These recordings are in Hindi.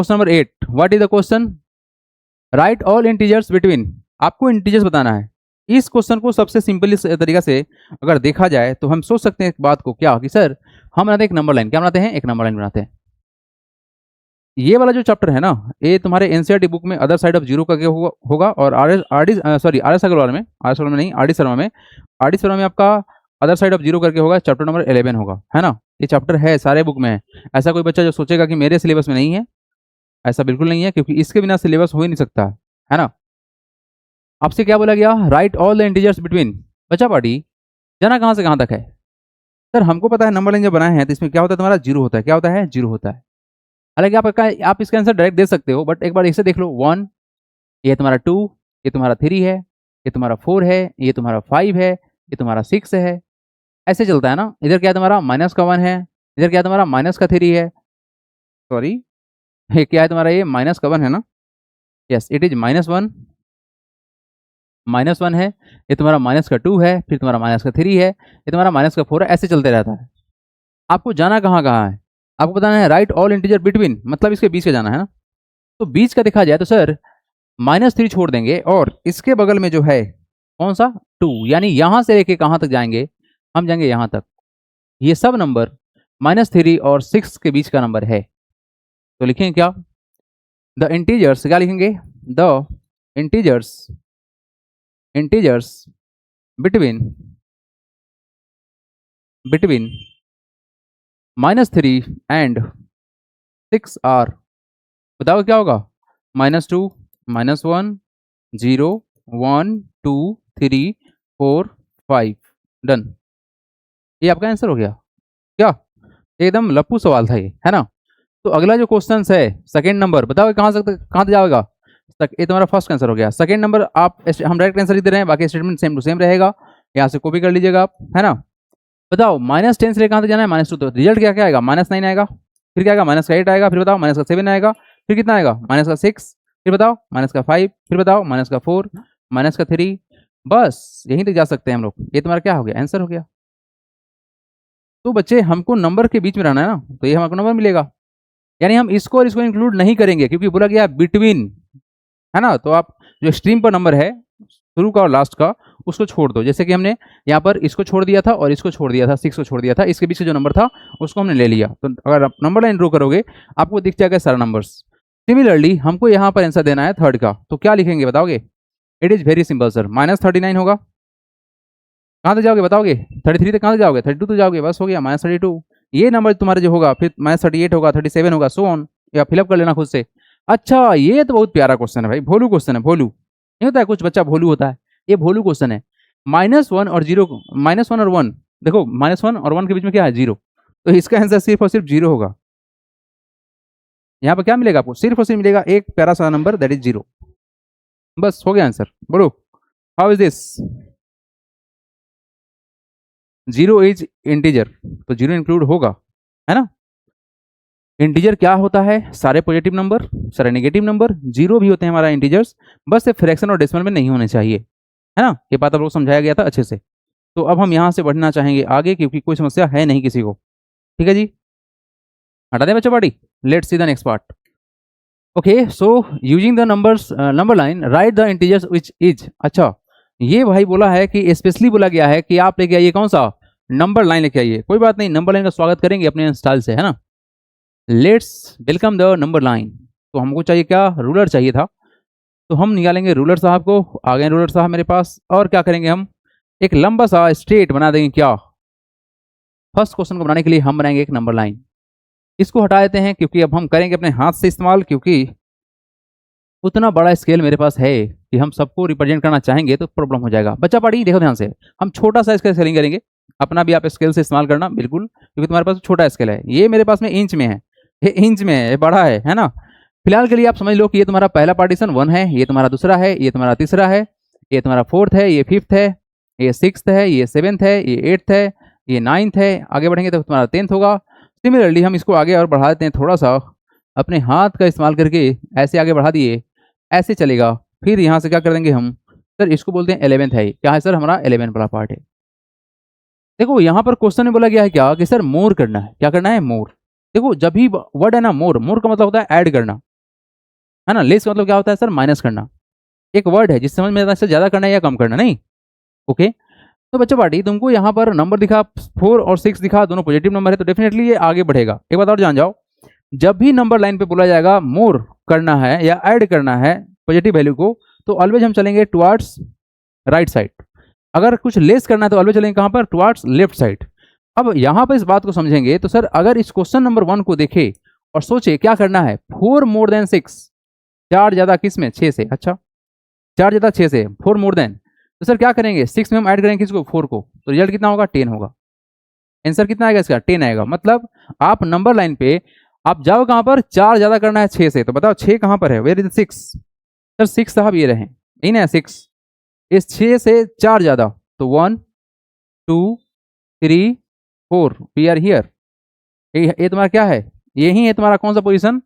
Question number 8, what is the question? Right all integers between. आपको इंटीजर्स बताना है। इस क्वेश्चन को सबसे सिंपल तरीका से अगर देखा जाए तो हम सोच सकते हैं एक बात को, क्या कि सर हम बनाते हैं एक नंबर लाइन। क्या बनाते हैं? एक नंबर लाइन बनाते हैं। ये वाला जो चैप्टर है ना, ये तुम्हारे एनसीईआरटी बुक में अदर साइड ऑफ जीरो करके होगा, और आर एस अग्रवाल में, आर डी शर्मा में आपका अदर साइड ऑफ जीरो करके होगा, चैप्टर नंबर 11 होगा, है ना। ये चैप्टर है, सारे बुक में है। ऐसा कोई बच्चा जो सोचेगा कि मेरे सिलेबस में नहीं है, ऐसा बिल्कुल नहीं है, क्योंकि इसके बिना सिलेबस हो ही नहीं सकता, है ना। आपसे क्या बोला गया? Right all the integers between. बच्चा पार्टी जाना कहाँ से कहाँ तक है? सर हमको पता है नंबर लाइन जब बनाए हैं तो इसमें क्या होता है, तुम्हारा जीरो होता है। क्या होता है? जीरो होता है। हालांकि आप इसका आंसर डायरेक्ट दे सकते हो, बट एक बार इसे देख लो। 1, ये तुम्हारा 2, ये तुम्हारा 3 है, ये तुम्हारा 4 है, ये तुम्हारा 5 है, ये तुम्हारा 6 है। ऐसे चलता है ना। इधर क्या है तुम्हारा? माइनस का 1 है, इधर क्या है तुम्हारा? माइनस का 3 है, सॉरी ये क्या है तुम्हारा? ये माइनस का 1 है ना। यस इट इज -1 है। ये तुम्हारा माइनस का 2 है, फिर तुम्हारा माइनस का 3 है, ये तुम्हारा माइनस का 4 है। ऐसे चलते रहता है। आपको जाना कहाँ कहाँ है? आपको बताना है राइट ऑल इंटीजर बिटवीन, मतलब इसके बीच का जाना है ना। तो बीच का देखा जाए तो सर -3 छोड़ देंगे, और इसके बगल में जो है कौन सा? 2, यानी यहां से लेके कहां तक जाएंगे? हम जाएंगे यहां तक। ये सब नंबर -3 और 6 के बीच का नंबर है। तो लिखेंगे क्या? द इंटीजर्स, क्या लिखेंगे? The integers between -3 and 6 are. बताओ क्या होगा? -2, -1, 0, 1, 2, 3, 4, 5। डन। ये आपका आंसर हो गया क्या? एकदम लप्पू सवाल था ये, है ना। तो अगला जो क्वेश्चन है सेकंड नंबर, बताओ कहाँ तक जाएगा? ये तुम्हारा फर्स्ट आंसर हो गया। सेकंड नंबर आप हम डायरेक्ट आंसर दे रहे हैं, बाकी स्टेटमेंट सेम टू सेम रहेगा। यहाँ से कॉपी कर लीजिएगा आप, है ना। बताओ -10 से कहाँ तक जाना है? -2। तो रिजल्ट क्या क्या आएगा? -9 आएगा, फिर क्या आएगा? -8 आएगा, फिर बताओ -7 आएगा, फिर कितना आएगा? -6, फिर बताओ -5, फिर बताओ -4, -3। बस यहीं तक जा सकते हैं हम लोग। ये तुम्हारा क्या हो गया? आंसर हो गया। तो बच्चे हमको नंबर के बीच में रहना है ना, तो ये हमको नंबर मिलेगा। यानी हम इसको और इसको इंक्लूड नहीं करेंगे, क्योंकि बोला गया बिटवीन, है ना। तो आप जो स्ट्रीम पर नंबर है शुरू का और लास्ट का, उसको छोड़ दो। जैसे कि हमने यहाँ पर इसको छोड़ दिया था और इसको छोड़ दिया था, 6 को छोड़ दिया था, इसके बीच जो नंबर था उसको हमने ले लिया। तो अगर आप नंबर लाइन ड्रॉ करोगे आपको दिख जाएगा सारा नंबर्स। सिमिलरली हमको यहाँ पर आंसर देना है थर्ड का, तो क्या लिखेंगे बताओगे? It is very simple sir, -39 होगा। कहाँ तक जाओगे बताओगे? 33 तक कहाँ तक जाओगे? 32 तक जाओगे, बस हो गया -32। ये नंबर तुम्हारा जो होगा, फिर -38 होगा, 37 होगा, सो ऑन, या फिलअप कर लेना खुद से। अच्छा ये तो बहुत प्यारा क्वेश्चन है भाई, भोलू क्वेश्चन है। भोलू नहीं होता है, कुछ बच्चा भोलू होता है, ये भोलू क्वेश्चन है। -1 और 0, -1 और 1, देखो -1 और 1 के बीच में क्या है? 0। तो इसका आंसर सिर्फ और सिर्फ 0 होगा। यहाँ पर क्या मिलेगा आपको? सिर्फ और सिर्फ मिलेगा एक प्यारा सा नंबर, दैट इज 0। बस हो गया आंसर। बोलो how is this? 0 is integer, तो 0 इंक्लूड होगा, है ना। इंटीजर क्या होता है? सारे पॉजिटिव नंबर, सारे नेगेटिव नंबर, 0 भी होते हैं हमारा इंटीजर्स, बस ये फ्रैक्शन और डेसिमल में नहीं होने चाहिए, है ना। ये बात आप लोग समझाया गया था अच्छे से। तो अब हम यहाँ से बढ़ना चाहेंगे आगे, क्योंकि कोई समस्या है नहीं किसी को। ठीक है जी, हटा दें बच्चा party. Let's see the next part. Okay so using the number line right the integers which is. अच्छा ये भाई बोला है कि स्पेशली बोला गया है कि आप लेके आइए कौन सा? नंबर लाइन लेके आइए। कोई बात नहीं, नंबर लाइन का स्वागत करेंगे अपने स्टाइल से, है ना। Let's welcome the number line. तो हमको चाहिए क्या? रूलर चाहिए था। तो हम निकालेंगे रूलर साहब को। आ गए रूलर साहब मेरे पास, और क्या करेंगे हम? एक लंबा सा स्ट्रेट बना देंगे। क्या? फर्स्ट क्वेश्चन को बनाने के लिए हम बनाएंगे एक नंबर लाइन। इसको हटा देते हैं, क्योंकि अब हम करेंगे अपने हाथ से इस्तेमाल, क्योंकि उतना बड़ा स्केल मेरे पास है कि हम सबको रिप्रेजेंट करना चाहेंगे तो प्रॉब्लम हो जाएगा। बच्चा पढ़ी देखो ध्यान से, हम छोटा सा इसका स्केलिंग करेंगे। अपना भी आप स्केल से इस्तेमाल करना बिल्कुल, क्योंकि तुम्हारे पास छोटा स्केल है। ये मेरे पास में इंच में है, ये इंच में है, ये बड़ा है ना। फिलहाल के लिए आप समझ लो कि ये तुम्हारा पहला पार्टीशन 1 है, ये तुम्हारा दूसरा है, ये तुम्हारा तीसरा है, ये तुम्हारा 4th है, ये 5th है, ये 6th है, ये 7th है, ये 8th है, ये 9th है। आगे बढ़ेंगे तो तुम्हारा 10th होगा। सिमिलरली हम इसको आगे और बढ़ा देते हैं थोड़ा सा, अपने हाथ का इस्तेमाल करके ऐसे आगे बढ़ा दिए, ऐसे चलेगा। फिर यहाँ से क्या कर देंगे हम? सर इसको बोलते हैं 11th है। क्या है सर? हमारा 11 वाला पार्ट है। देखो यहाँ पर क्वेश्चन में बोला गया है क्या कि सर मोर करना है। क्या करना है? मोर। देखो जब भी वर्ड है ना मोर, मोर का मतलब होता है ऐड करना। है ना। लेस का मतलब क्या होता है सर, माइनस करना। एक वर्ड है जिस समझ में आता है सर ज़्यादा करना है या कम करना, नहीं। ओके, तो बच्चों पार्टी तुमको यहाँ पर नंबर दिखा 4 और 6 दिखा, दोनों पॉजिटिव नंबर है, तो डेफिनेटली ये आगे बढ़ेगा। एक बात और जान जाओ, जब भी नंबर लाइन पे बोला जाएगा मोर करना है या ऐड करना है पॉजिटिव वैल्यू को, तो ऑलवेज हम चलेंगे टुवर्ड्स राइट साइड। अगर कुछ लेस करना है तो ऑलवेज चलेंगे कहाँ पर, टुवर्ड्स लेफ्ट साइड। अब यहाँ पर इस बात को समझेंगे तो सर अगर इस क्वेश्चन नंबर 1 को देखे और सोचे क्या करना है, 4 मोर देन 6, 4 ज्यादा किस में, 6 से। अच्छा, 4 ज्यादा 6 से, 4 मोर देन, तो सर क्या करेंगे, 6 में हम ऐड करेंगे किसको, 4 को, तो रिजल्ट कितना होगा, 10 होगा। आंसर कितना आएगा इसका, 10 आएगा। मतलब आप नंबर लाइन पे आप जाओ कहां पर, 4 ज्यादा करना है 6 से, तो बताओ 6 कहां पर है, वेयर इज 6, सर 6 साहब ये रहे, यही ना 6, इस 6 से 4 ज्यादा, तो 1 2 3 4, वी आर हियर। ये तुम्हारा क्या है, यही है तुम्हारा कौन सा पोजीशन,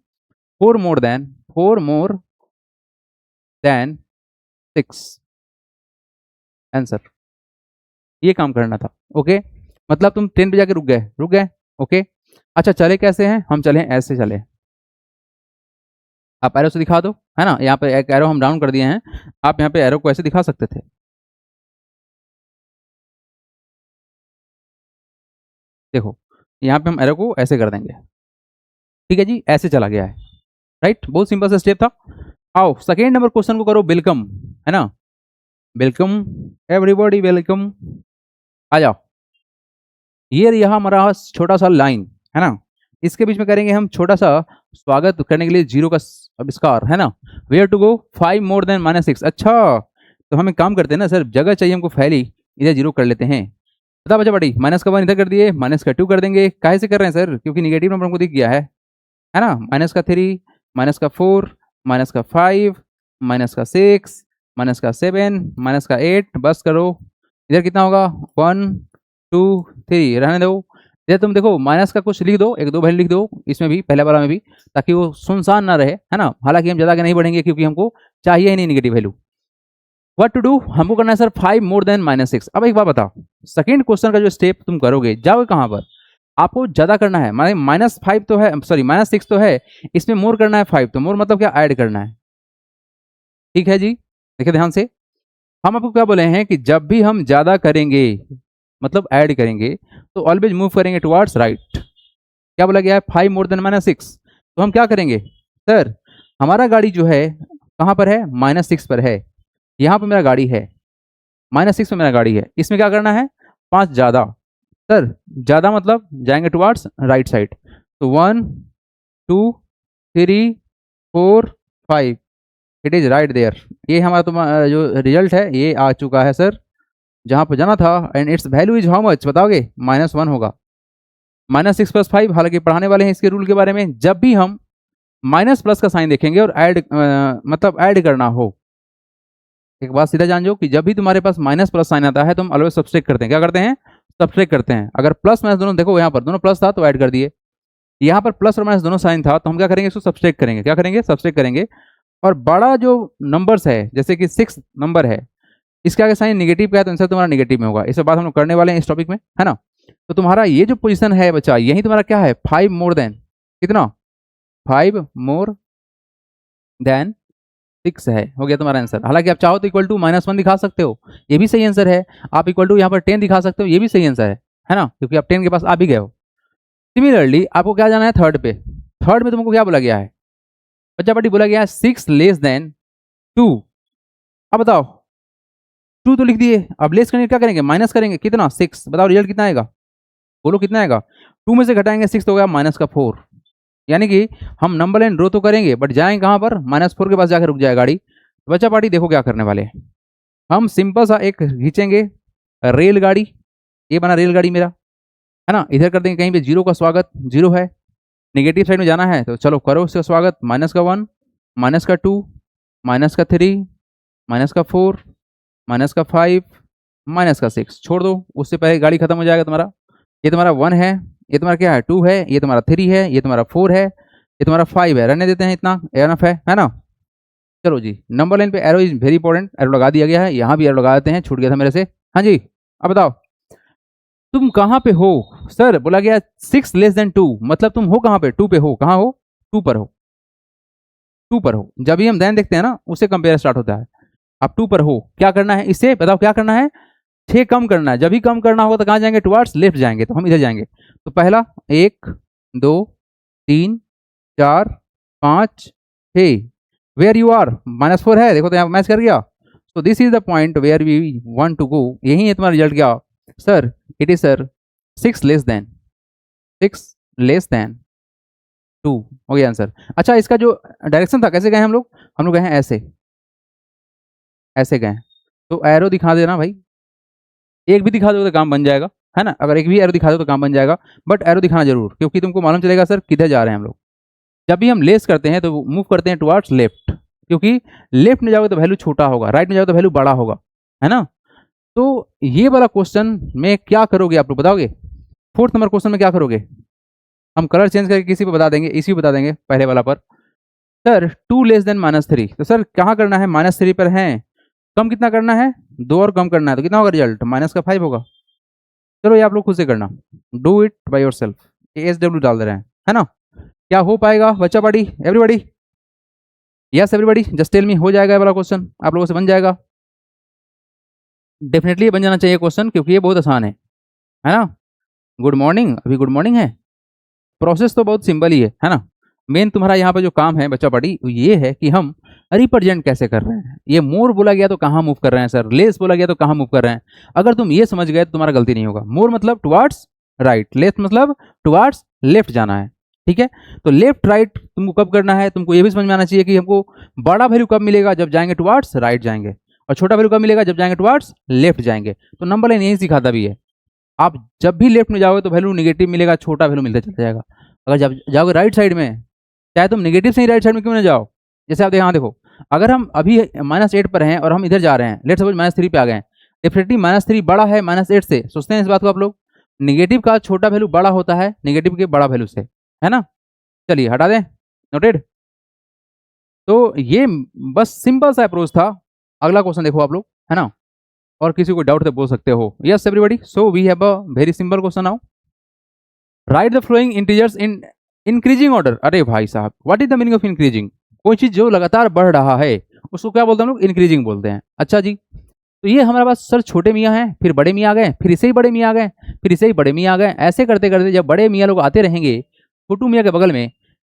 4 मोर देन 6 आंसर। ये काम करना था। ओके, मतलब तुम 10 पे जाके रुक गए। ओके, अच्छा चले कैसे हैं, हम चले ऐसे चले, आप एरो से दिखा दो, है ना। यहाँ पे एक एरो हम डाउन कर दिए हैं, आप यहाँ पे एरो को ऐसे दिखा सकते थे। देखो यहाँ पे हम एरो को ऐसे कर देंगे, ठीक है जी, ऐसे चला गया है, राइट। बहुत सिंपल सा स्टेप था। आओ सेकेंड नंबर क्वेश्चन को करो, वेलकम, है ना, वेलकम एवरीबॉडी, वेलकम, आ जाओ। ये यहाँ हमारा छोटा सा लाइन है ना, इसके बीच में करेंगे हम छोटा सा स्वागत करने के लिए जीरो का आविष्कार, है ना। Where to go 5 more than -6। अच्छा, तो हम एक काम करते हैं ना सर, जगह चाहिए हमको फैली, इधर जीरो कर लेते हैं। बता बचा बड़ी, -1 इधर कर दिए, -2 कर देंगे। काहे से कर रहे हैं सर, क्योंकि निगेटिव नंबर हमको दिख गया है ना। -3, -4, -5, -6, -7, -8, बस करो। इधर कितना होगा, 1 2 3, रहने दो। इधर तुम देखो माइनस का कुछ लिख दो, 1 2 वैल्यू लिख दो इसमें भी, पहले वाला में भी, ताकि वो सुनसान ना रहे, है ना। हालांकि हम ज़्यादा आगे नहीं बढ़ेंगे क्योंकि हमको चाहिए ही नहीं negative value. What to do, हमको करना है सर 5 मोर देन -6। अब एक बात बताओ, सेकंड क्वेश्चन का जो स्टेप तुम करोगे, जाओगे कहाँ पर, आपको ज्यादा करना है, माने -5 तो है, सॉरी -6 तो है, इसमें मोर करना है 5, तो मोर मतलब क्या, ऐड करना है। ठीक है जी, देखिए ध्यान से, हम आपको क्या बोले हैं कि जब भी हम ज्यादा करेंगे मतलब ऐड करेंगे, तो ऑलवेज मूव करेंगे टुवर्ड्स राइट। क्या बोला गया है, 5 मोर देन -6, तो हम क्या करेंगे सर, हमारा गाड़ी जो है कहाँ पर है, -6 पर है, यहाँ पर मेरा गाड़ी है, -6 में मेरा गाड़ी है, इसमें क्या करना है, 5 ज्यादा। सर ज्यादा मतलब जाएंगे टुवर्ड्स राइट साइड, तो 1 2 3 4 5, इट इज राइट देयर। ये हमारा तुम्हारा जो रिजल्ट है ये आ चुका है सर, जहां पर जाना था। And it's value is how much, बताओगे, -1 होगा। -6 + 5, हालांकि पढ़ाने वाले हैं इसके रूल के बारे में, जब भी हम माइनस प्लस का साइन देखेंगे और ऐड मतलब ऐड करना हो, एक बात सीधा जान जाओ कि जब भी तुम्हारे पास माइनस प्लस साइन आता है तो हम ऑलवेज सब्सट्रैक्ट करते हैं। क्या करते हैं, सब्सट्रैक्ट करते हैं। अगर प्लस माइनस दोनों, देखो यहाँ पर दोनों प्लस था तो ऐड कर दिए, यहाँ पर प्लस और माइनस दोनों साइन था तो हम क्या करेंगे, इसको सब्सट्रैक्ट करेंगे। क्या करेंगे, सब्सट्रैक्ट करेंगे। और बड़ा जो नंबर्स है, जैसे कि 6 नंबर है, इसके आगे साइन निगेटिव का है तो आंसर तुम्हारा निगेटिव में होगा। इस बात हम लोग करने वाले हैं इस टॉपिक में, है ना। तो तुम्हारा ये जो पोजीशन है बच्चा, यही तुम्हारा क्या है, 5 मोर देन कितना, 5 मोर देन 6 है, हो गया तुम्हारा आंसर। हालांकि आप चाहो तो इक्वल टू -1 दिखा सकते हो, ये भी सही आंसर है। आप इक्वल टू यहाँ पर 10 दिखा सकते हो, ये भी सही आंसर है ना, क्योंकि आप 10 के पास आ भी गए हो। सिमिलरली आपको क्या जाना है, थर्ड पे। थर्ड में तुमको क्या बोला गया है बच्चा बड़ी, बोला गया है 6 लेस देन 2। अब बताओ, 2 तो लिख दिए, अब लेस करने क्या करेंगे, माइनस करेंगे, कितना, 6। बताओ रिजल्ट कितना आएगा, बोलो कितना आएगा, 2 में से घटाएंगे 6 तो हो गया -4। यानी कि हम नंबर लाइन ड्रॉ तो करेंगे बट जाएंगे कहाँ पर, -4 के पास जाकर रुक जाए गाड़ी। तो बच्चा पार्टी देखो क्या करने वाले हैं, हम सिंपल सा एक खींचेंगे रेलगाड़ी, ये बना रेलगाड़ी मेरा, है ना। इधर कर देंगे कहीं पे जीरो का स्वागत, जीरो है, नेगेटिव साइड में जाना है तो चलो करो उसका स्वागत, -1 -2 -3 -4 -5 -6, छोड़ दो, उससे पहले गाड़ी खत्म हो जाएगा तुम्हारा। ये तुम्हारा 1 है, ये तुम्हारा क्या है, 2 है, ये तुम्हारा 3 है, ये तुम्हारा 4 है, ये तुम्हारा 5 है, रहने देते हैं, इतना एनफ है ना। चलो जी, नंबर लाइन पे arrow is very important, arrow लगा दिया गया है, यहाँ भी एरो लगा देते हैं, छूट गया था मेरे से। हाँ जी, अब बताओ तुम कहाँ पे हो सर, बोला गया 6 लेस देन 2, मतलब तुम हो कहाँ पे, 2 पे हो, कहाँ हो, 2 पर हो। 2 पर हो। जब भी हम देन देखते हैं ना उससे कंपेयर स्टार्ट होता है। आप 2 पर हो, क्या करना है, इससे बताओ क्या करना है, 6 कम करना है। जब भी कम करना होगा तो कहाँ जाएंगे, टुवर्ड्स लेफ्ट जाएंगे, तो हम इधर जाएंगे। तो पहला 1 2 3 4 5 6, वेयर यू आर, -4 है, देखो तो यहाँ मैच कर गया। तो this is the point where we want to go, यही है तुम्हारा रिजल्ट। क्या sir, it is sir 6 less than 2 हो गया आंसर। अच्छा, इसका जो डायरेक्शन था कैसे गए हम लोग गए हैं ऐसे, ऐसे गए। तो एरो दिखा देना भाई, एक भी दिखा दो तो काम बन जाएगा, है ना। अगर एक भी एरो दिखा दो तो काम बन जाएगा, बट एरो दिखाना जरूर, क्योंकि तुमको मालूम चलेगा सर किधर जा रहे हैं हम लोग। जब भी हम लेस करते हैं तो मूव करते हैं टुवर्ड्स लेफ्ट, क्योंकि लेफ्ट में जाओगे तो वैल्यू छोटा होगा, राइट में जाओगे तो वैल्यू बड़ा होगा, है ना। तो ये वाला क्वेश्चन में क्या करोगे आप लोग बताओगे, 4th नंबर क्वेश्चन में क्या करोगे। हम कलर चेंज करके किसी पे बता देंगे, इसी पे बता देंगे पहले वाला पर। सर 2 लेस देन -3, तो सर कहाँ करना है, -3 पर है, कम कितना करना है, 2 और कम करना है, तो कितना होगा रिजल्ट, -5 होगा। चलो ये आप लोग खुद से करना, do it by yourself, ASW डाल दे रहे हैं, है ना। क्या हो पाएगा बच्चा party, everybody, yes everybody, just tell me, हो जाएगा ये वाला क्वेश्चन, आप लोगों से बन जाएगा। डेफिनेटली बन जाना चाहिए क्वेश्चन, क्योंकि ये बहुत आसान है ना। गुड मॉर्निंग, अभी गुड मॉर्निंग है। प्रोसेस तो बहुत सिंपल ही है ना। मेन तुम्हारा यहाँ पे जो काम है बच्चा पार्टी ये है कि हम रिप्रेजेंट कैसे कर रहे हैं। ये मोर बोला गया तो कहाँ मूव कर रहे हैं सर, लेस बोला गया तो कहाँ मूव कर रहे हैं। अगर तुम ये समझ गए तो तुम्हारा गलती नहीं होगा। मोर मतलब टुवर्ड्स राइट, लेस मतलब टुवर्ड्स लेफ्ट जाना है, ठीक है। तो लेफ्ट राइट तुमको कब करना है, तुमको ये भी समझ में आना चाहिए कि हमको बड़ा वैल्यू कब मिलेगा, जब जाएंगे टुवर्ड्स राइट जाएंगे, और छोटा वैल्यू कब मिलेगा, जब जाएंगे टुवर्ड्स लेफ्ट जाएंगे। तो नंबर लाइन यही सिखाता भी है, आप जब भी लेफ्ट में जाओगे तो वैल्यू निगेटिव मिलेगा, छोटा वैल्यू मिलता चला जाएगा। अगर जब जाओगे राइट साइड में, चाहे तुम निगेटिव से ही राइट साइड में क्यों ना जाओ, जैसे आप यहाँ देखो, अगर हम अभी -8 पर हैं और हम इधर जा रहे हैं, लेट सपोज -3 पे आ गए, डेफिनेटली -3 बड़ा है -8 से, सोचते हैं इस बात को आप लोग। निगेटिव का छोटा वैल्यू बड़ा होता है निगेटिव के बड़ा वैल्यू से, है ना। चलिए हटा दें, नोटेड। तो ये बस सिंपल सा अप्रोच था। अगला क्वेश्चन देखो आप लोग, है ना, और किसी को डाउट तो बोल सकते हो। Yes everybody, so we have a very simple question now, right the following integers in increasing order. अरे भाई साहब, what is the meaning of increasing, कोई चीज जो लगातार बढ़ रहा है उसको क्या बोलते हैं हम लोग, इंक्रीजिंग बोलते हैं। अच्छा जी, तो ये हमारे पास सर छोटे मियाँ हैं, फिर बड़े मियाँ आ गए, फिर इसे ही बड़े मियाँ आ गए, फिर इसे ही बड़े मियाँ आ गए, ऐसे करते करते जब बड़े मियाँ लोग आते रहेंगे छोटू मियाँ के बगल में,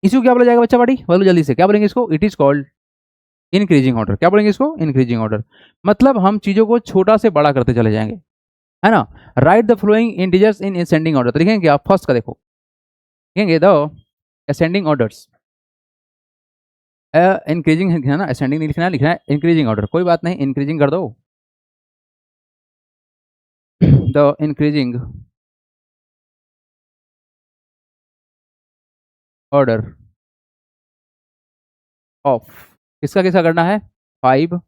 इसको क्या बोला जाएगा बच्चा बड़ी, बोलो जल्दी से, क्या बोलेंगे इसको, it is called increasing order. क्या बोलेंगे इसको, इंक्रीजिंग ऑर्डर। मतलब हम चीजों को छोटा से बड़ा करते चले जाएंगे, है ना। Right the following integers in ascending order, तो लिखेंगे आप फर्स्ट का देखो, लिखेंगे द असेंडिंग ऑर्डर्स, इंक्रीजिंग है ना, असेंडिंग नहीं लिखना है, लिखना है इंक्रीजिंग ऑर्डर, कोई बात नहीं, इंक्रीजिंग कर दो। द इंक्रीजिंग ऑर्डर ऑफ, किसका किसका करना है, 5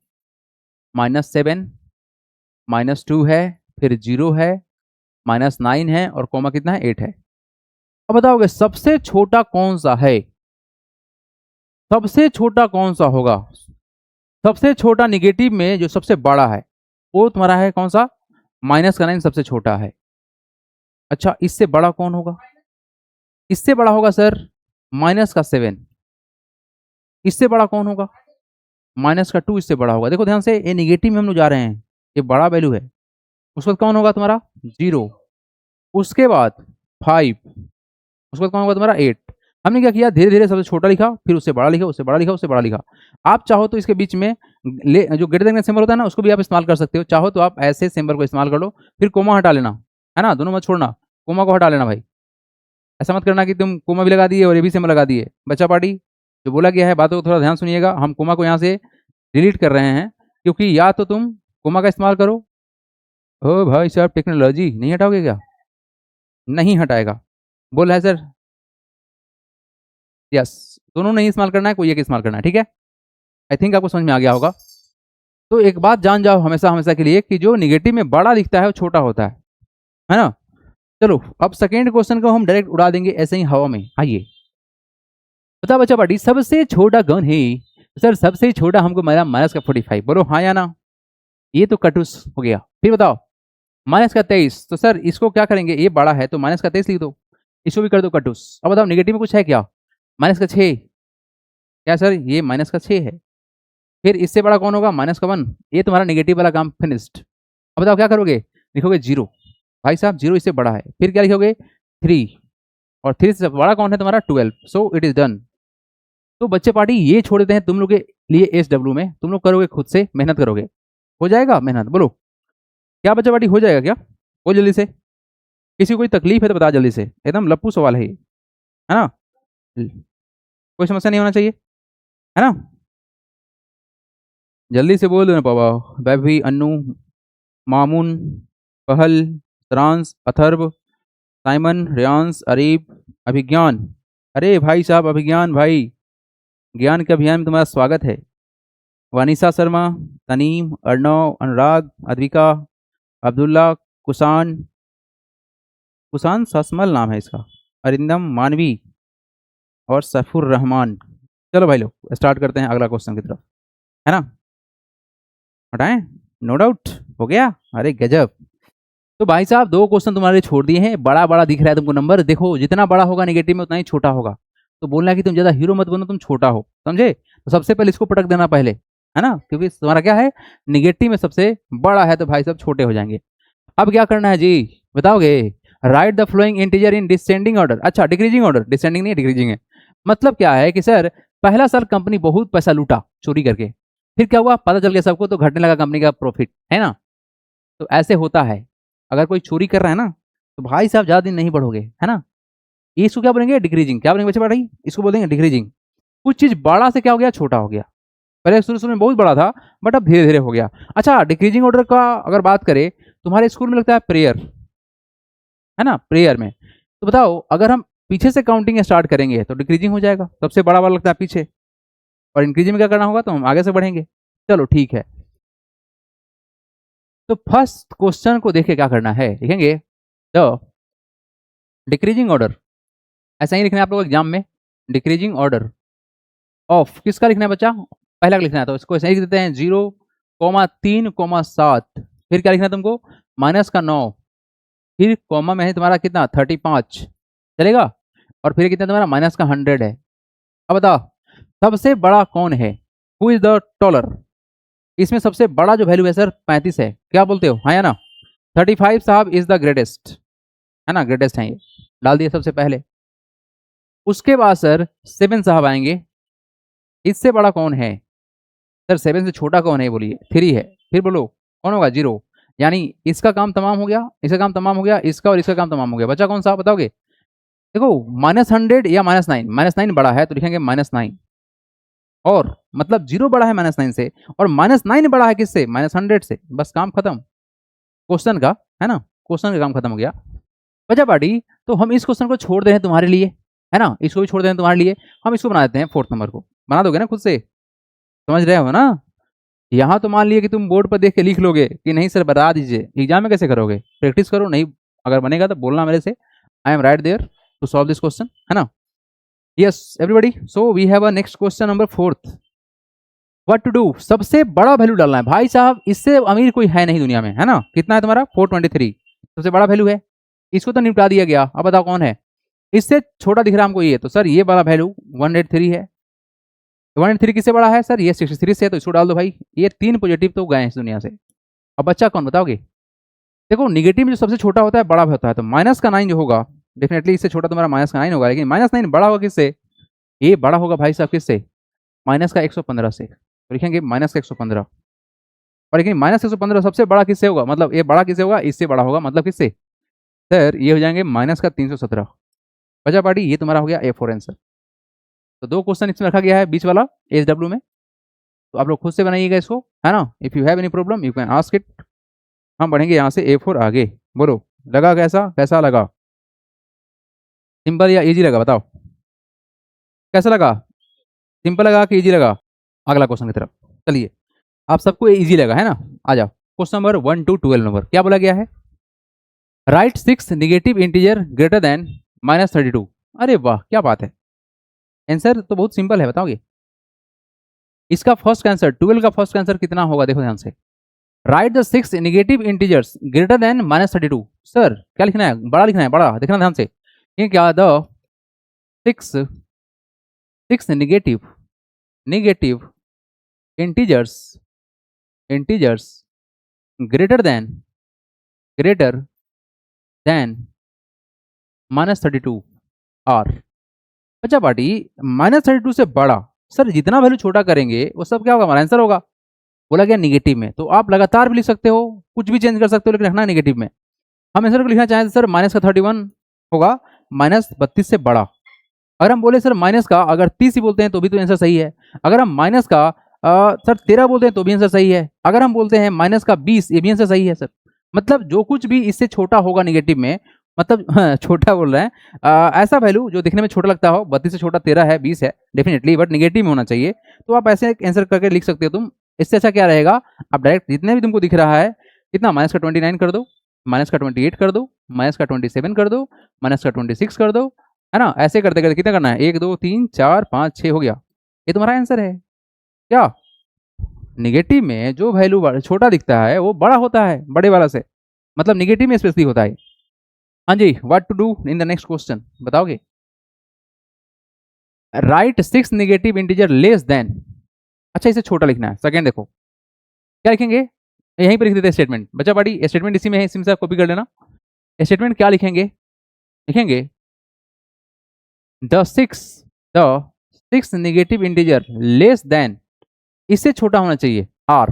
-7 -2 है, फिर 0 है, -9 है, और कोमा कितना है, 8 है। अब बताओगे सबसे छोटा कौन सा है, सबसे छोटा कौन सा होगा, सबसे छोटा निगेटिव में जो सबसे बड़ा है वो तुम्हारा है कौन सा, -9 सबसे छोटा है। अच्छा, इससे बड़ा कौन होगा, इससे बड़ा होगा सर -7। इससे बड़ा कौन होगा, -2। इससे बड़ा होगा, देखो ध्यान से, ये निगेटिव में हम लोग जा रहे हैं, ये बड़ा वैल्यू है। उसके बाद कौन होगा तुम्हारा 0, उसके बाद 5, उसके बाद कौन होगा तुम्हारा 8। हमने क्या किया, धीरे धीरे सबसे छोटा लिखा, फिर उससे बड़ा लिखा, उससे बड़ा लिखा, उससे बड़ा लिखा। आप चाहो तो इसके बीच में जो ग्रेटर देन का सिंबल होता है ना, उसको भी आप इस्तेमाल कर सकते हो। चाहो तो आप ऐसे सिंबल को इस्तेमाल कर लो, फिर कोमा हटा लेना, है ना, दोनों मत छोड़ना, कोमा को हटा लेना भाई। ऐसा मत करना कि तुम कोमा भी लगा दिए और ये भी सिंबल लगा दिए। बच्चा पार्टी, जो बोला गया है बातों को थोड़ा ध्यान सुनिएगा, हम कोमा को यहाँ से डिलीट कर रहे हैं, क्योंकि या तो तुम कोमा का इस्तेमाल करो, ओ भाई साहब टेक्नोलॉजी नहीं हटाओगे क्या, नहीं हटाएगा, बोल है सर, यस, दोनों नहीं इस्तेमाल करना है, कोई एक इस्तेमाल करना है, ठीक है। आई थिंक आपको समझ में आ गया होगा। तो एक बात जान जाओ हमेशा हमेशा के लिए कि जो निगेटिव में बड़ा दिखता है वो छोटा होता है ना। चलो अब सेकेंड क्वेश्चन को हम डायरेक्ट उड़ा देंगे ऐसे ही हवा में। आइए, बता बच्चा पार्टी, सबसे छोटा गन है सर, सबसे छोटा हमको मेरा -45, बोलो हाँ या ना। ये तो कटुस हो गया। फिर बताओ -23, तो सर इसको क्या करेंगे, ये बड़ा है तो -23 लिख दो, इसको भी कर दो कटुस। अब बताओ निगेटिव में कुछ है क्या, -6, क्या सर, ये माइनस का 6 है। फिर इससे बड़ा कौन होगा, माइनस का 1। ये तुम्हारा नेगेटिव वाला काम फिनिश्ड। अब बताओ क्या करोगे, लिखोगे 0। भाई साहब 0 इससे बड़ा है। फिर क्या लिखोगे, 3। और 3 से बड़ा कौन है तुम्हारा, 12। So it is done. तो बच्चे पार्टी ये छोड़ देते हैं तुम लोग के लिए एस डब्ल्यू में, तुम लोग करोगे खुद से, मेहनत करोगे, हो जाएगा मेहनत, बोलो क्या बच्चे पार्टी, हो जाएगा क्या? बोल जल्दी से, किसी को कोई तकलीफ है तो बता जल्दी से, एकदम लप्पू सवाल है ये, है ना? कोई समस्या नहीं होना चाहिए, है ना? जल्दी से बोल दो ना पापा। बैभी, अन्नू, मामून, पहल, फ्रांस, अथर्व, साइमन, रियांस, अरीब, अभिज्ञान। अरे भाई साहब अभिज्ञान भाई, ज्ञान के अभियान में तुम्हारा स्वागत है। वानिसा शर्मा, तनीम, अर्णव, अनुराग, अद्विका, अब्दुल्ला, कुसान, कुसान ससमल नाम है इसका, अरिंदम, मानवी और सफुर रहमान। चलो भाई लोग स्टार्ट करते हैं अगला क्वेश्चन की तरफ, है ना? हटाएं, नो डाउट हो गया। अरे गजब। तो भाई साहब 2 क्वेश्चन तुम्हारे छोड़ दिए हैं, बड़ा बड़ा दिख रहा है तुमको नंबर, देखो जितना बड़ा होगा नेगेटिव में उतना ही छोटा होगा। तो बोलना है कि तुम ज्यादा हीरो मत बनो, तुम छोटा हो, समझे? तो सबसे पहले इसको पटक देना पहले, है ना? क्योंकि तुम्हारा क्या है, निगेटिव में सबसे बड़ा है, तो भाई साहब छोटे हो जाएंगे। अब क्या करना है जी, बताओगे? Right the flowing integer in descending order. अच्छा डिक्रीजिंग ऑर्डर, डिसेंडिंग नहीं डिक्रीजिंग है। मतलब क्या है कि सर पहला साल कंपनी बहुत पैसा लूटा चोरी करके, फिर क्या हुआ पता चल गया सबको, तो घटने लगा कंपनी का प्रॉफिट, है ना? तो ऐसे होता है, अगर कोई चोरी कर रहा है ना, तो भाई साहब ज्यादा दिन नहीं बढ़ोगे, है ना? इसको क्या बोलेंगे, डिक्रीजिंग। क्या बोलेंगे बच्चे पढ़ाई, इसको बोलेंगे डिक्रीजिंग। कुछ चीज बड़ा से क्या हो गया, छोटा हो गया। पहले शुरू शुरू में बहुत बड़ा था, बट अब धीरे धीरे हो गया। अच्छा डिक्रीजिंग ऑर्डर का अगर बात करें, तुम्हारे स्कूल में लगता है प्रेयर, है ना? प्रेयर में तो बताओ, अगर हम पीछे से काउंटिंग स्टार्ट करेंगे तो डिक्रीजिंग हो जाएगा, सबसे बड़ा वाला लगता है पीछे, और इंक्रीजिंग में क्या करना होगा, तो हम आगे से बढ़ेंगे। चलो ठीक है, तो फर्स्ट क्वेश्चन को देखे क्या करना है, लिखेंगे द डिक्रीजिंग ऑर्डर, ऐसा ही लिखना है आप लोग एग्जाम में, डिक्रीजिंग ऑर्डर ऑफ किसका लिखना है बच्चा, पहला का लिखना है, तो इसको ऐसे ही लिख देते हैं 0,3,7। फिर क्या लिखना है तुमको, -9, फिर कॉमा में है तुम्हारा कितना 35, चलेगा? और फिर कितना तुम्हारा -100 है। अब बताओ सबसे बड़ा कौन है, हु इज द टॉलर? इसमें सबसे बड़ा जो वैल्यू है सर 35 है, क्या बोलते हो, हाँ या ना? 35 साहब इज द ग्रेटेस्ट, है ना? ग्रेटेस्ट है ये, डाल दिए सबसे पहले। उसके बाद सर 7 साहब आएंगे, इससे बड़ा कौन है सर, 7 से छोटा कौन है, बोलिए 3 है। फिर बोलो कौन होगा, 0। यानी इसका काम तमाम हो गया, इसका काम तमाम हो गया, इसका और इसका काम तमाम हो गया, बचा कौन सा बताओगे? देखो -100 या -9, -9 बड़ा है तो लिखेंगे -9, और मतलब 0 बड़ा है -9 से, और -9 बड़ा है किससे, -100 से, बस काम खत्म क्वेश्चन का, है ना? क्वेश्चन का काम खत्म हो गया। बचा पार्टी, तो हम इस क्वेश्चन को छोड़ दे रहे हैं तुम्हारे लिए, है ना? इसको भी छोड़ दे रहे हैं तुम्हारे लिए, हम इसको बना देते हैं 4th नंबर को, बना दोगे ना खुद से, समझ रहे हो ना? यहाँ तो मान लिया कि तुम बोर्ड पर देख के लिख लोगे कि नहीं सर बता दीजिए, एग्जाम में कैसे करोगे, प्रैक्टिस करो, नहीं अगर बनेगा तो बोलना मेरे से, I am right there to solve this question, है ना? Yes everybody, so we have a next question number 4th। What to do, सबसे बड़ा वैल्यू डालना है भाई साहब, इससे अमीर कोई है नहीं दुनिया में, है ना? कितना है तुम्हारा 423, सबसे बड़ा वैल्यू है, इसको तो निपटा दिया गया। अब बताओ कौन है, इससे छोटा दिख रहा हमको ये, तो सर ये वाला वैल्यू 183 है। 183 किससे बड़ा है सर, ये 63 से है, तो इसको डाल दो भाई। ये 3 पॉजिटिव तो गए इस दुनिया से। अब बच्चा कौन बताओगे? देखो निगेटिव में जो सबसे छोटा होता है बड़ा होता है, तो -9 जो होगा डेफिनेटली इससे छोटा तुम्हारा -9 होगा, लेकिन -9 बड़ा होगा किससे, ये बड़ा होगा भाई साहब किससे, -115 से, तो लिखेंगे -115। और लेकिन -115 सबसे बड़ा किससे होगा, मतलब ये बड़ा किससे होगा, इससे बड़ा होगा, मतलब किससे सर, ये हो जाएंगे -317। बचा पार्टी, ये तुम्हारा हो गया A4 आंसर। तो 2 क्वेश्चन इसमें रखा गया है बीच वाला SW में, तो आप लोग खुद से बनाइएगा इसको, है ना? If you have any problem you can ask it. हम बढ़ेंगे यहाँ से A4 आगे, बोलो लगा कैसा, कैसा लगा, सिंपल या इजी लगा बताओ, कैसा लगा, सिंपल लगा कि इजी लगा? अगला क्वेश्चन की तरफ चलिए, आप सबको इजी लगा, है ना? आ जाओ क्वेश्चन नंबर 1 to 12 नंबर, क्या बोला गया है, right 6 negative integer greater than -32। अरे वाह क्या बात है, आंसर तो बहुत सिंपल है, बताओगे? इसका फर्स्ट आंसर 12 का फर्स्ट आंसर कितना होगा, देखो ध्यान से, right the 6 negative integers greater than -32। Sir क्या लिखना है, बड़ा लिखना है, बड़ा देखना ध्यान से, ये क्या, the 6 negative negative integers greater than -32 are. अच्छा पार्टी, -32 से बड़ा, सर जितना वैल्यू छोटा करेंगे वो सब क्या होगा, हमारा आंसर होगा। बोला गया निगेटिव में, तो आप लगातार भी लिख सकते हो, कुछ भी चेंज कर सकते हो, लेकिन रखना निगेटिव में। हम आंसर को लिखना चाहें तो सर -31 होगा, -32 से बड़ा। अगर हम बोले सर माइनस का अगर 30 ही बोलते हैं तो भी तो आंसर सही है। अगर हम माइनस का सर 13 बोलते हैं तो भी आंसर सही है। अगर हम बोलते हैं माइनस का 20, ये भी आंसर सही है सर। मतलब जो कुछ भी इससे छोटा होगा निगेटिव में, मतलब छोटा बोल रहे हैं, ऐसा वैल्यू जो दिखने में छोटा लगता हो, 32 से छोटा 13 है, 20 है डेफिनेटली, बट निगेटिव में होना चाहिए। तो आप ऐसे आंसर करके लिख सकते हो तुम। इससे अच्छा क्या रहेगा, आप डायरेक्ट जितने भी तुमको दिख रहा है कितना, माइनस का 29 कर दो, माइनस का 28 कर दो, माइनस का 27 कर दो, माइनस का 26 कर दो, है ना। ऐसे करते करते कितना करना है, 1 2 3 4 5 6 हो गया। ये तुम्हारा आंसर है। क्या निगेटिव में जो वैल्यू छोटा दिखता है वो बड़ा होता है बड़े वाला से, मतलब निगेटिव में स्पेशली होता है। हाँ जी, what to do in the next question बताओगे। Right 6 negative integer less than. अच्छा, इसे छोटा लिखना है। सेकंड देखो क्या लिखेंगे, यहीं पर लिख देते हैं स्टेटमेंट। बच्चा पार्टी स्टेटमेंट इसी में है, इसी में से कॉपी कर लेना। स्टेटमेंट क्या लिखेंगे, लिखेंगे the six negative integer less then, इससे छोटा होना चाहिए आर,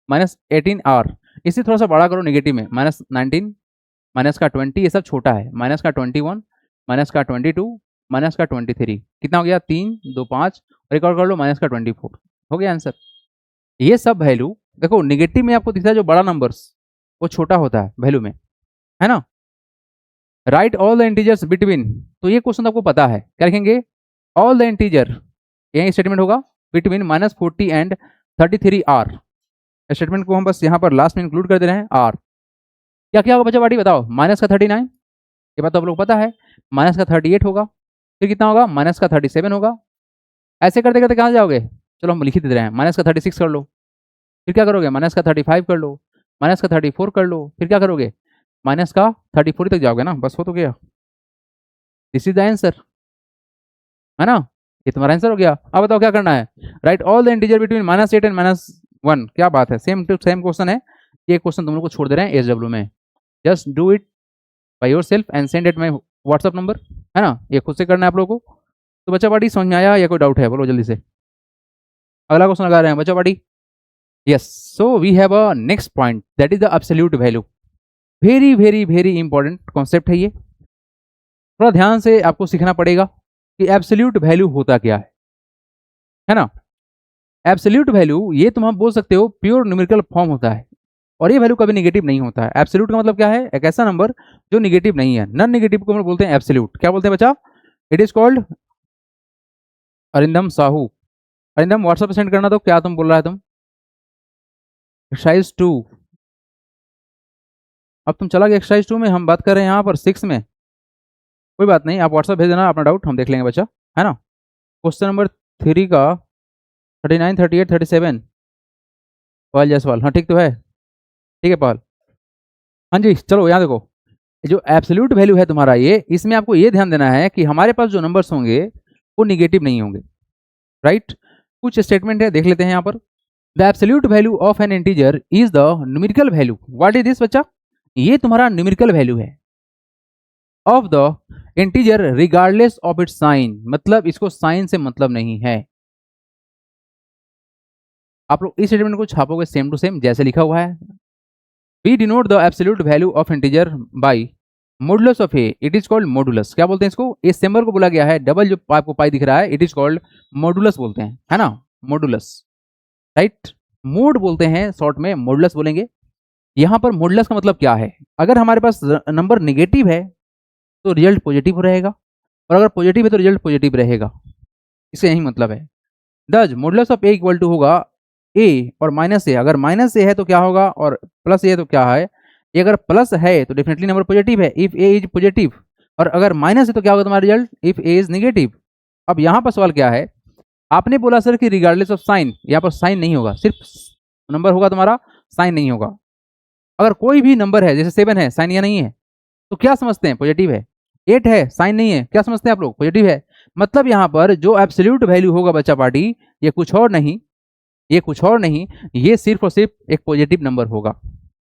-18 आर। इससे थोड़ा सा बड़ा करो निगेटिव में, -19, माइनस का 20, ये सब छोटा है, माइनस का 21, माइनस का 22, माइनस का 23, कितना हो गया, 3 2 5, और एक और कर लो माइनस का 24, हो गया आंसर। ये सब वैल्यू देखो निगेटिव में आपको दिखता है जो बड़ा नंबर्स वो छोटा होता है वैल्यू में, है ना। Right all the integers between, तो ये क्वेश्चन आपको पता है, क्या लिखेंगे, ऑल द इंटीजर, यही स्टेटमेंट होगा, बिटवीन -40 एंड 33 आर। स्टेटमेंट को हम बस यहाँ पर लास्ट में इंक्लूड कर दे रहे हैं आर। क्या क्या होगा बच्चा पार्टी बताओ, माइनस का 39, ये बात तो आप लोग पता है, माइनस का 38 होगा, फिर कितना होगा, माइनस का 37 होगा। ऐसे करते करते कहाँ जाओगे, चलो हम लिख ही दे रहे हैं, माइनस का 36 कर लो, फिर क्या करोगे, माइनस का 35 कर लो, माइनस का 34 कर लो, फिर क्या करोगे, माइनस का 34 तक जाओगे ना, बस हो तो गया। दिस इज द आंसर, है ना, ये तुम्हारा आंसर हो गया। अब बताओ क्या करना है, right all the integer between -8 and -1। क्या बात है, सेम टू सेम क्वेश्चन है। ये क्वेश्चन तुम लोग को छोड़ दे रहे हैं एसडब्ल्यू में, just do it by yourself and send it my WhatsApp number, है ना, ये खुद से करना है आप लोगों को। तो बच्चा पार्टी समझ में आया या कोई डाउट है, बोलो जल्दी से। अगला क्वेश्चन लगा रहे हैं बच्चा party. Yes, so we have a next point that is the absolute value. Very very very important concept है ये, थोड़ा ध्यान से आपको सीखना पड़ेगा कि एब्सोल्यूट वैल्यू होता क्या है ना। एब्सोल्यूट वैल्यू ये तुम हम बोल सकते हो प्योर न्यूमेरिकल फॉर्म होता है, और ये वैल्यू कभी नेगेटिव नहीं होता है। एब्सोल्यूट का मतलब क्या है, एक ऐसा नंबर जो नेगेटिव नहीं है। नॉन नेगेटिव को हम बोलते हैं एब्सोल्यूट। क्या बोलते हैं बच्चा, it is called, Arindam Sahu, Arindam WhatsApp send करना, तो क्या तुम बोल रहा है तुम, एक्सरसाइज 2। अब तुम चला गया एक्सरसाइज 2 में, हम बात कर रहे हैं यहाँ पर 6 में। कोई बात नहीं, आप व्हाट्सएप भेज देना अपना डाउट, हम देख लेंगे बच्चा, है ना। क्वेश्चन नंबर 3 का 39 38 37, पहल जायसवाल, हाँ ठीक तो है, ठीक है पहल। हाँ जी, चलो यहाँ देखो, जो एब्सोल्यूट वैल्यू है तुम्हारा ये, इसमें आपको ये ध्यान देना है कि हमारे पास जो नंबर्स होंगे वो निगेटिव नहीं होंगे, राइट। कुछ स्टेटमेंट है देख लेते हैं यहाँ पर। The absolute value of an integer is the numerical value, what is this बच्चा, ये तुम्हारा न्यूमेरिकल वैल्यू है of the integer regardless of its sign, मतलब इसको साइन से मतलब नहीं है। आप लोग इस स्टेटमेंट को छापोगे सेम टू सेम जैसे लिखा हुआ है। We denote the absolute value of integer by modulus of a, it is called modulus. क्या बोलते हैं इसको, इस सिंबल को बोला गया है, डबल जो आपको पाई दिख रहा है, इट इज कॉल्ड मॉडुलस बोलते हैं, है ना, मॉडुलस, राइट। मोड बोलते हैं शॉर्ट में, मॉडुलस बोलेंगे। यहाँ पर मॉडुलस का मतलब क्या है, अगर हमारे पास नंबर निगेटिव है तो रिजल्ट पॉजिटिव रहेगा, और अगर पॉजिटिव है तो रिजल्ट पॉजिटिव रहेगा, इससे यही मतलब है। The modulus of a equal to होगा ए और माइनस ए, अगर माइनस ए है तो क्या होगा, और प्लस ए तो क्या है, ये अगर प्लस है तो डेफिनेटली नंबर पॉजिटिव है, इफ ए इज पॉजिटिव, और अगर माइनस है तो क्या होगा तुम्हारा result, if A is negative. अब यहाँ पर सवाल क्या है, आपने बोला सर कि रिगार्डलेस ऑफ साइन, यहाँ पर साइन नहीं होगा, सिर्फ नंबर होगा तुम्हारा, साइन नहीं होगा। अगर कोई भी नंबर है, जैसे 7 है, साइन या नहीं है, तो क्या समझते हैं, पॉजिटिव है। 8 है, साइन नहीं है, क्या समझते हैं आप लोग, पॉजिटिव है। मतलब यहाँ पर जो एब्सोल्यूट वैल्यू होगा बच्चा पार्टी, ये कुछ और नहीं, ये कुछ और नहीं, ये सिर्फ और सिर्फ एक पॉजिटिव नंबर होगा,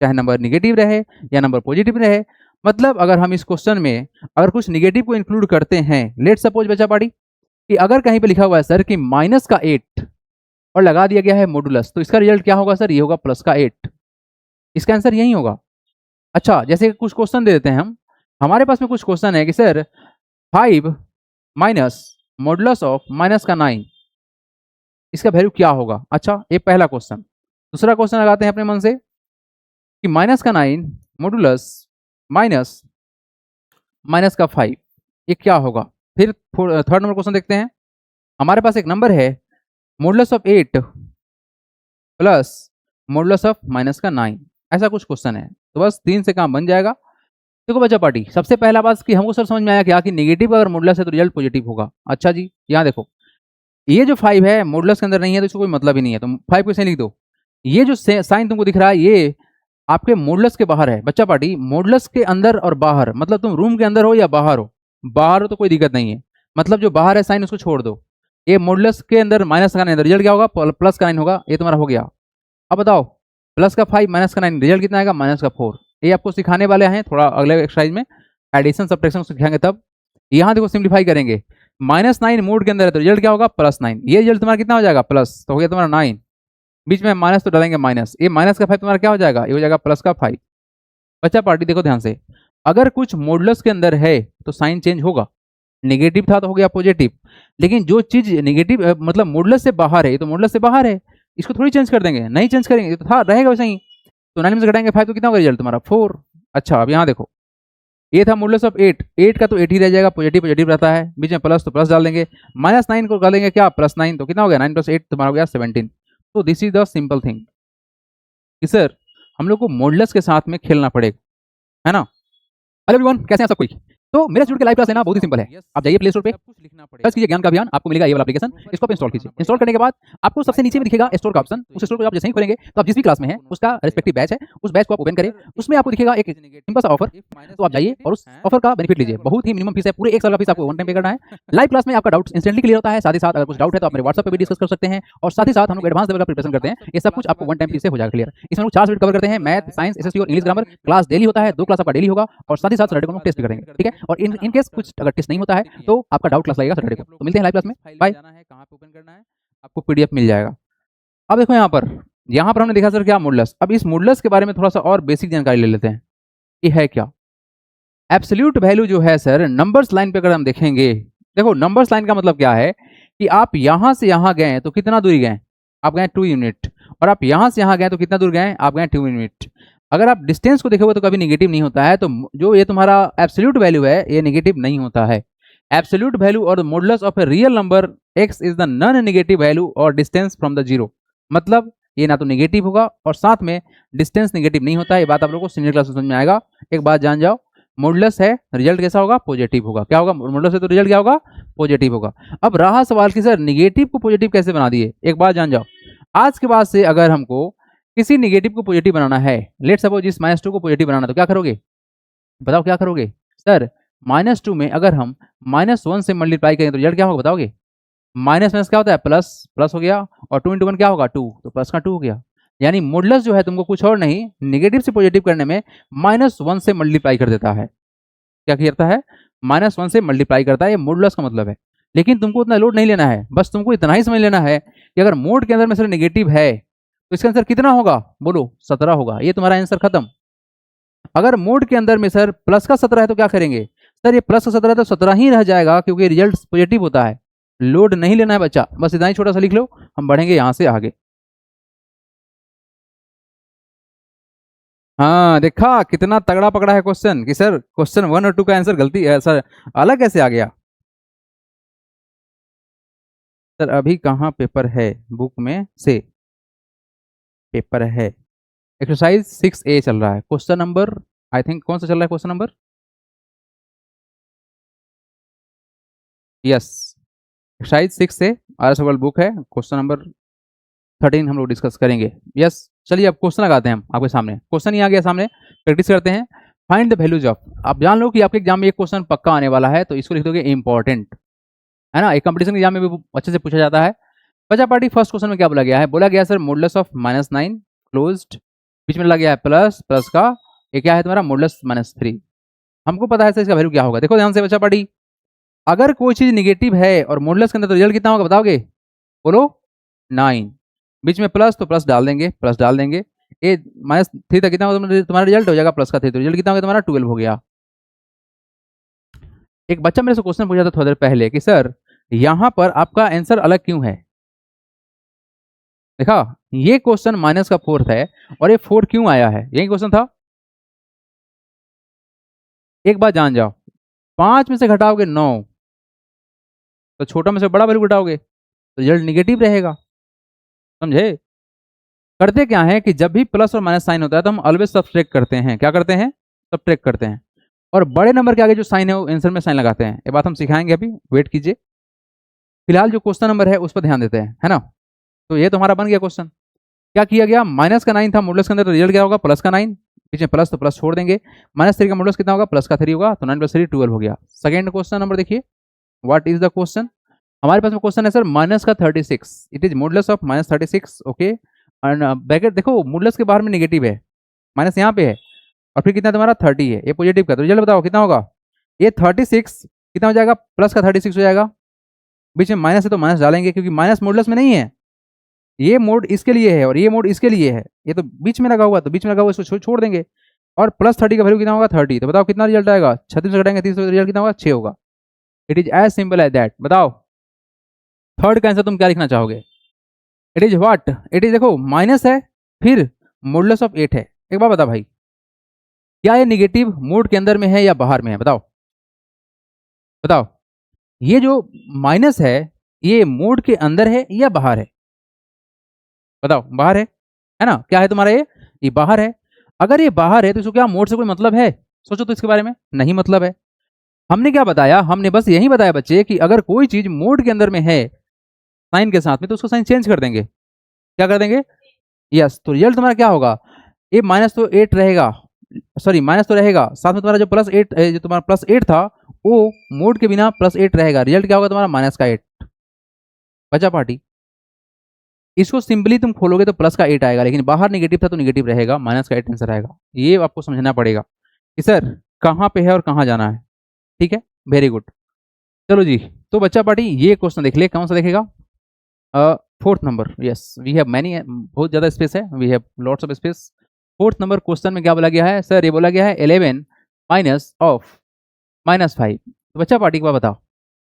चाहे नंबर निगेटिव रहे या नंबर पॉजिटिव रहे। मतलब अगर हम इस क्वेश्चन में अगर कुछ निगेटिव को इंक्लूड करते हैं, लेट सपोज बच्चा पार्टी कि अगर कहीं पे लिखा हुआ है सर कि -8 और लगा दिया गया है मॉडुलस, तो इसका रिजल्ट क्या होगा सर, ये होगा +8। इसका आंसर यही होगा। अच्छा, जैसे कुछ क्वेश्चन दे देते हैं हम, हमारे पास में कुछ क्वेश्चन है कि सर 5 माइनस मॉडुलस ऑफ -9, इसका वैल्यू क्या होगा। अच्छा, ये पहला क्वेश्चन। दूसरा क्वेश्चन लगाते हैं अपने मन से कि -9 मॉडुलस माइनस -5, ये क्या होगा। फिर थर्ड नंबर क्वेश्चन देखते हैं, हमारे पास एक नंबर है modulus of 8 plus modulus of -9, ऐसा कुछ क्वेश्चन है। तो बस 3 से काम बन जाएगा। देखो बच्चा पार्टी, सबसे पहला बात कि हमको सर समझ में आया क्या कि नेगेटिव अगर मॉडुलस है तो रिजल्ट पॉजिटिव होगा। अच्छा जी, यहाँ देखो, ये जो 5 है मॉडुलस के अंदर नहीं है तो इसको कोई मतलब ही नहीं है, तो 5 को ऐसे लिख दो। ये जो साइन तुमको दिख रहा है ये आपके मॉडुलस के बाहर है बच्चा पार्टी। मॉडुलस के अंदर और बाहर मतलब तुम रूम के अंदर हो या बाहर हो, बाहर हो तो कोई दिक्कत नहीं है, मतलब जो बाहर है साइन उसको छोड़ दो। ये मॉडुलस के अंदर माइनस का 9, रिजल्ट क्या होगा, प्लस का 9 होगा। ये तुम्हारा हो गया। अब बताओ, प्लस का 5 माइनस का 9, रिजल्ट कितना आएगा, -4। ये आपको सिखाने वाले हैं थोड़ा अगले एक्सरसाइज में, एडिशन सब्ट्रैक्शन सिखाएंगे तब। यहाँ देखो सिंप्लीफाई करेंगे, -9 मोड के अंदर है तो रिजल्ट क्या होगा, +9। ये रिजल्ट तुम्हारा कितना हो जाएगा, प्लस, तो हो गया तुम्हारा 9, बीच में माइनस तो डालेंगे माइनस, ये माइनस का 5 तुम्हारा क्या हो जाएगा, ये हो जाएगा प्लस का 5। बच्चा पार्टी देखो ध्यान से, अगर कुछ मॉडुलस के अंदर है तो साइन चेंज होगा, नेगेटिव था तो हो गया पॉजिटिव। लेकिन जो चीज नेगेटिव मतलब मॉडुलस से बाहर है, ये तो मॉडुलस से बाहर है, इसको थोड़ी चेंज कर देंगे, नहीं चेंज करेंगे, ये तो था रहेगा वैसे ही। तो 9 में से घटाएंगे 5 तो कितना होगा रिजल्ट तुम्हारा, 4। अच्छा, अब यहाँ देखो, ये था मॉडुलस ऑफ 8, 8 का तो 8 ही रह जाएगा, पॉजिटिव पॉजिटिव रहता है, बीच में प्लस तो प्लस डाल देंगे, -9 को डालेंगे क्या, +9, तो कितना हो गया, 9 + 8 तुम्हारा हो गया 17। तो this is the simple thing कि सर हम लोग को मॉडुलस के साथ में खेलना पड़ेगा, है ना। हेलो एवरीवन, कैसे हैं सब कोई। तो मेरे स्टूडेंट के लाइव क्लास लेना बहुत ही सिंपल है। आप जाइए प्ले स्टोर पे, सर्च कीजिए ज्ञान का अभियान, आपको मिलेगा ये वाला एप्लीकेशन, इसको आप इंस्टॉल कीजिए। इंस्टॉल करने के बाद आपको सबसे नीचे में दिखेगा स्टोर का ऑप्शन, उस स्टोर को आप जैसे ही खोलेंगे तो आप जिस भी क्लास में हैं उसका रिस्पेक्टिव बैच है, उस बैच को आप ओपन करें, उसमें आपको दिखेगा एक सिंपल सा ऑफर, तो आप जाइए और उस ऑफर का बेनिफिट लीजिए। बहुत ही मिनिमम फीस है, पूरे 1 साल का फीस आपको वन टाइम पे करना है। लाइव क्लास में आपका डाउट इंस्टेंटली क्लियर होता है, साथ ही साथ अगर कुछ डाउट है तो आप मेरे व्हाट्सएप पे भी डिस्कस कर सकते हैं, और साथ ही साथ हम लोग एडवांस लेवल का प्रिपरेशन करते हैं। ये सब कुछ आपको वन टाइम फीस से हो जाएगा क्लियर। इसमें लोग 4 सब्जेक्ट कवर करते हैं, मैथ, साइंस, एसएसटी और इंग्लिश ग्रामर। क्लास डेली होता है, 2 क्लास आपका डेली होगा, और साथ ही साथ सैटरडे को हम टेस्ट भी करेंगे, ठीक है। और इन केस कुछ अगर टेस्ट नहीं होता है तो आपका डाउट क्लास लगेगा सैटरडे को। तो मिलते हैं लाइव क्लास में, बाय। कहां पे ओपन करना है, आपको पीडीएफ मिल जाएगा। अब देखो यहाँ पर हमने देखा सर क्या, मॉडुलस। अब इस मॉडुलस के बारे में थोड़ा सा और बेसिक जानकारी ले लेते हैं, ये है क्या। एब्सोल्यूट वैल्यू जो है सर, नंबर्स लाइन पे अगर हम देखेंगे, देखो नंबर्स लाइन का मतलब क्या है कि आप यहां से यहां गए तो कितना दूरी गए, आप गए 2 यूनिट, और आप यहां से यहां गए तो कितना दूर गए, आप गए 2 यूनिट। अगर आप डिस्टेंस को देखोगे तो कभी नेगेटिव नहीं होता है, तो जो ये तुम्हारा एब्सोल्यूट वैल्यू है ये नेगेटिव नहीं होता है। एब्सोल्यूट वैल्यू और modulus of a real number x is the non negative value और डिस्टेंस फ्रॉम द जीरो, मतलब ये ना तो नेगेटिव होगा और साथ में डिस्टेंस नेगेटिव नहीं होता है। ये बात आप लोगों को सीनियर क्लास में समझ में आएगा। एक बात जान जाओ, मॉडुलस है, रिजल्ट कैसा होगा, पॉजिटिव होगा। क्या होगा, मॉडुलस है तो रिजल्ट क्या होगा, पॉजिटिव होगा। अब रहा सवाल कि सर निगेटिव को पॉजिटिव कैसे बना दिए। एक बात जान जाओ, आज के बाद से अगर हमको किसी निगेटिव को पॉजिटिव बनाना है, लेट सपोज इस -2 को पॉजिटिव बनाना, तो क्या करोगे, बताओ क्या करोगे सर। -2 में अगर हम -1 से मल्टीप्लाई करें तो रिजल्ट क्या होगा, बताओगे। माइनस माइनस क्या होता है, प्लस, प्लस हो गया, और 2 × 1 क्या होगा, 2, तो प्लस का 2 हो गया। यानी मॉडुलस जो है तुमको कुछ और नहीं, नेगेटिव से पॉजिटिव करने में -1 से मल्टीप्लाई कर देता है। क्या करता है, -1 से मल्टीप्लाई करता है, ये मॉडुलस का मतलब है। लेकिन तुमको उतना लोड नहीं लेना है, बस तुमको इतना ही समझ लेना है कि अगर मोड के अंदर में सर नेगेटिव है तो इसका आंसर कितना होगा, बोलो 17 होगा। ये तुम्हारा आंसर खत्म। अगर मोड के अंदर में सर प्लस का 17 है तो क्या करेंगे, सर ये प्लस का 17 है तो 17 ही रह जाएगा, क्योंकि रिजल्ट पॉजिटिव होता है। लोड नहीं लेना है बच्चा, बस इतना ही छोटा सा लिख लो, हम बढ़ेंगे यहां से आगे। हाँ, देखा कितना तगड़ा पकड़ा है क्वेश्चन कि सर क्वेश्चन 1 और 2 का आंसर गलती है सर, अलग कैसे आ गया। सर अभी कहाँ पेपर है, बुक में से पेपर है। एक्सरसाइज 6A चल रहा है, क्वेश्चन नंबर आई थिंक कौन सा चल रहा है, क्वेश्चन नंबर, यस एक्सरसाइज 6 से RS वर्ल्ड बुक है, क्वेश्चन नंबर 13 हम लोग डिस्कस करेंगे। यस, चलिए अब क्वेश्चन लगाते हैं हम आपके सामने, क्वेश्चन ही आ गया सामने, प्रैक्टिस करते हैं। फाइंड द वैल्यूज ऑफ, आप जान लो कि आपके एग्जाम में एक क्वेश्चन पक्का आने वाला है, तो इसको लिख दोगे इंपॉर्टेंट, है ना, एक कंपटीशन एग्जाम में भी अच्छे से पूछा जाता है। बचा पार्टी फर्स्ट क्वेश्चन में क्या बोला गया है, बोला गया सर मॉडुलस ऑफ -9 क्लोज्ड, बीच में लगा गया है प्लस, प्लस का ये क्या है तुम्हारा मॉडुलस -3। हमको पता है सर इसका वैल्यू क्या होगा। देखो ध्यान से बचा पार्टी, अगर कोई चीज निगेटिव है और मॉडुलस के अंदर तो रिजल्ट कितना होगा बताओगे, बोलो 9, बीच में प्लस तो प्लस डाल देंगे, प्लस डाल देंगे, ये -3 तक कितना होगा तुम्हारा रिजल्ट हो जाएगा प्लस का 3, तो रिजल्ट कितना होगा तुम्हारा 12 हो गया। एक बच्चा मेरे से क्वेश्चन पूछा था थोड़ी देर पहले कि सर यहां पर आपका आंसर अलग क्यों है। देखा, ये क्वेश्चन माइनस का 4 है और ये 4 क्यों आया है, यही क्वेश्चन था। एक बात जान जाओ, 5 में से घटाओगे 9 तो छोटा में से बड़ा वैल्यू घटाओगे तो रिजल्ट निगेटिव रहेगा, समझे। करते क्या है कि जब भी प्लस और माइनस साइन होता है तो हम ऑलवेज सब्ट्रैक्ट करते हैं, क्या करते हैं, सब्ट्रैक्ट करते हैं, और बड़े नंबर के आगे जो साइन है वो आंसर में साइन लगाते हैं। ये बात हम सिखाएंगे, अभी वेट कीजिए। फिलहाल जो क्वेश्चन नंबर है उस पर ध्यान देते हैं, है ना। तो ये तो हमारा बन गया क्वेश्चन। क्या किया गया, माइनस का 9 था मॉडुलस के अंदर, तो रिजल्ट क्या होगा प्लस का 9, पीछे प्लस तो प्लस छोड़ देंगे, -3 का मॉडुलस कितना होगा प्लस का 3 होगा, तो 9 + 3 12 हो गया। सेकंड क्वेश्चन नंबर देखिए, व्हाट इज द क्वेश्चन। हमारे पास में क्वेश्चन है सर माइनस का 36, it is modulus of -36, okay. And bracket देखो मॉडुलस के बाहर में नेगेटिव है, माइनस यहाँ पे है, और फिर कितना तुम्हारा 30 है, ये पॉजिटिव का, तो रिजल्ट बताओ कितना होगा। ये 36 कितना हो जाएगा, प्लस का 36 हो जाएगा, बीच में माइनस है तो माइनस डालेंगे क्योंकि माइनस मॉडुलस में नहीं है, ये मोड इसके लिए है और ये मोड इसके लिए है, ये तो बीच में लगा हुआ, तो बीच में लगा हुआ इसको छोड़ देंगे, और +30 का वैल्यू कितना होगा 30, तो बताओ कितना रिजल्ट आएगा, 36 से घटाएंगे 30 तो रिजल्ट कितना होगा 6 होगा। It is as simple as that. बताओ थर्ड का आंसर तुम क्या लिखना चाहोगे। It is what, it is देखो माइनस है फिर मॉडुलस ऑफ 8 है। एक बात बता भाई, क्या ये निगेटिव मोड के अंदर में है या बाहर में है, बताओ बताओ। ये जो माइनस है ये मोड के अंदर है या बाहर है, बताओ। बाहर है ना, क्या है तुम्हारा ये बाहर है। अगर ये बाहर है तो इसको क्या मोड से कोई मतलब है, सोचो तो इसके बारे में, नहीं मतलब है। हमने क्या बताया, हमने बस यही बताया बच्चे कि अगर कोई चीज मोड के अंदर में है साइन के साथ में तो उसको साइन चेंज कर देंगे, क्या कर देंगे, यस। तो रिजल्ट तुम्हारा क्या होगा, ये माइनस तो 8 रहेगा, सॉरी माइनस तो रहेगा, साथ में तुम्हारा जो +8 जो तुम्हारा +8 था वो मोड के बिना +8 रहेगा, रिजल्ट क्या होगा तुम्हारा -8। बचा पार्टी, इसको सिंपली तुम खोलोगे तो प्लस का 8 आएगा, लेकिन बाहर निगेटिव था तो निगेटिव रहेगा, -8 आंसर आएगा। ये आपको समझना पड़ेगा कि सर कहाँ पे है और कहाँ जाना है, ठीक है, वेरी गुड। चलो जी, तो बच्चा पार्टी ये क्वेश्चन देख ले, कौन सा देखेगा, 4th number, yes we have many, बहुत ज़्यादा स्पेस है, we have lots of space. 4th number question में क्या बोला गया है सर, ये बोला गया है 11 माइनस ऑफ -5। तो बच्चा पार्टी को बताओ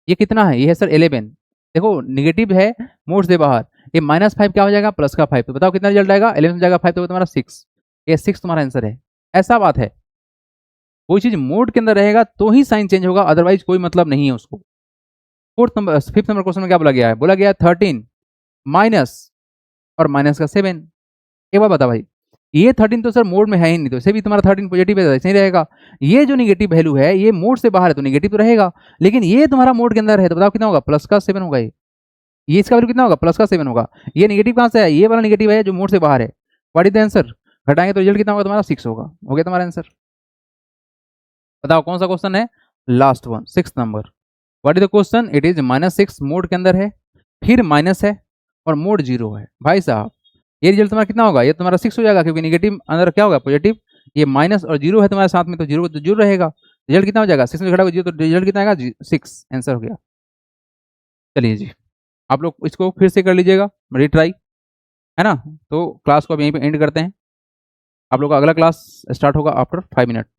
ये कितना है, ये है सर 11, देखो निगेटिव है मोड से बाहर, ये -5 क्या हो जाएगा प्लस का 5, तो बताओ कितना रिजल्ट आएगा, 11 में जाएगा 5 तो तुम्हारा 6, ये 6 तुम्हारा आंसर है। ऐसा बात है, कोई चीज मोड के अंदर रहेगा तो ही साइन चेंज होगा, अदरवाइज कोई मतलब नहीं है उसको। 5th नंबर क्वेश्चन में क्या बोला गया है, बोला गया है 13 माइनस और माइनस का 7। एक बार बता भाई, ये 13 तो सर मोड में है ही नहीं, तो इसे भी तुम्हारा 13 पॉजिटिव है, ऐसे ही रहेगा। ये जो निगेटिव वैल्यू है ये मोड से बाहर है तो निगेटिव तो रहेगा, लेकिन ये तुम्हारा मोड के अंदर है तो बताओ कितना होगा, प्लस का 7 होगा। ये इसका वैल्यू कितना होगा, प्लस का 7 होगा। ये निगेटिव कहाँ से है, ये वाला निगेटिव है जो मोड से बाहर है। व्हाट इज द आंसर, घटाएंगे तो रिजल्ट कितना होगा तुम्हारा 6 होगा। हो गया तुम्हारा आंसर। बताओ कौन सा क्वेश्चन है, last one 6th number. What is the question, it is -6 mode के अंदर है, फिर माइनस है और मोड 0 है। भाई साहब ये रिजल्ट तुम्हारा कितना होगा, ये तुम्हारा 6 हो जाएगा क्योंकि निगेटिव अंदर क्या होगा पॉजिटिव, ये माइनस और 0 है तुम्हारे साथ में तो 0 तो 0 रहेगा, रिजल्ट कितना हो जाएगा 6 में घटा 0 तो रिजल्ट कितना आएगा 6, आंसर हो गया। चलिए जी, आप लोग इसको फिर से कर लीजिएगा रिट्राई, है ना। तो क्लास को अब यहीं पे एंड करते हैं, आप लोग का अगला क्लास स्टार्ट होगा आफ्टर 5 मिनट।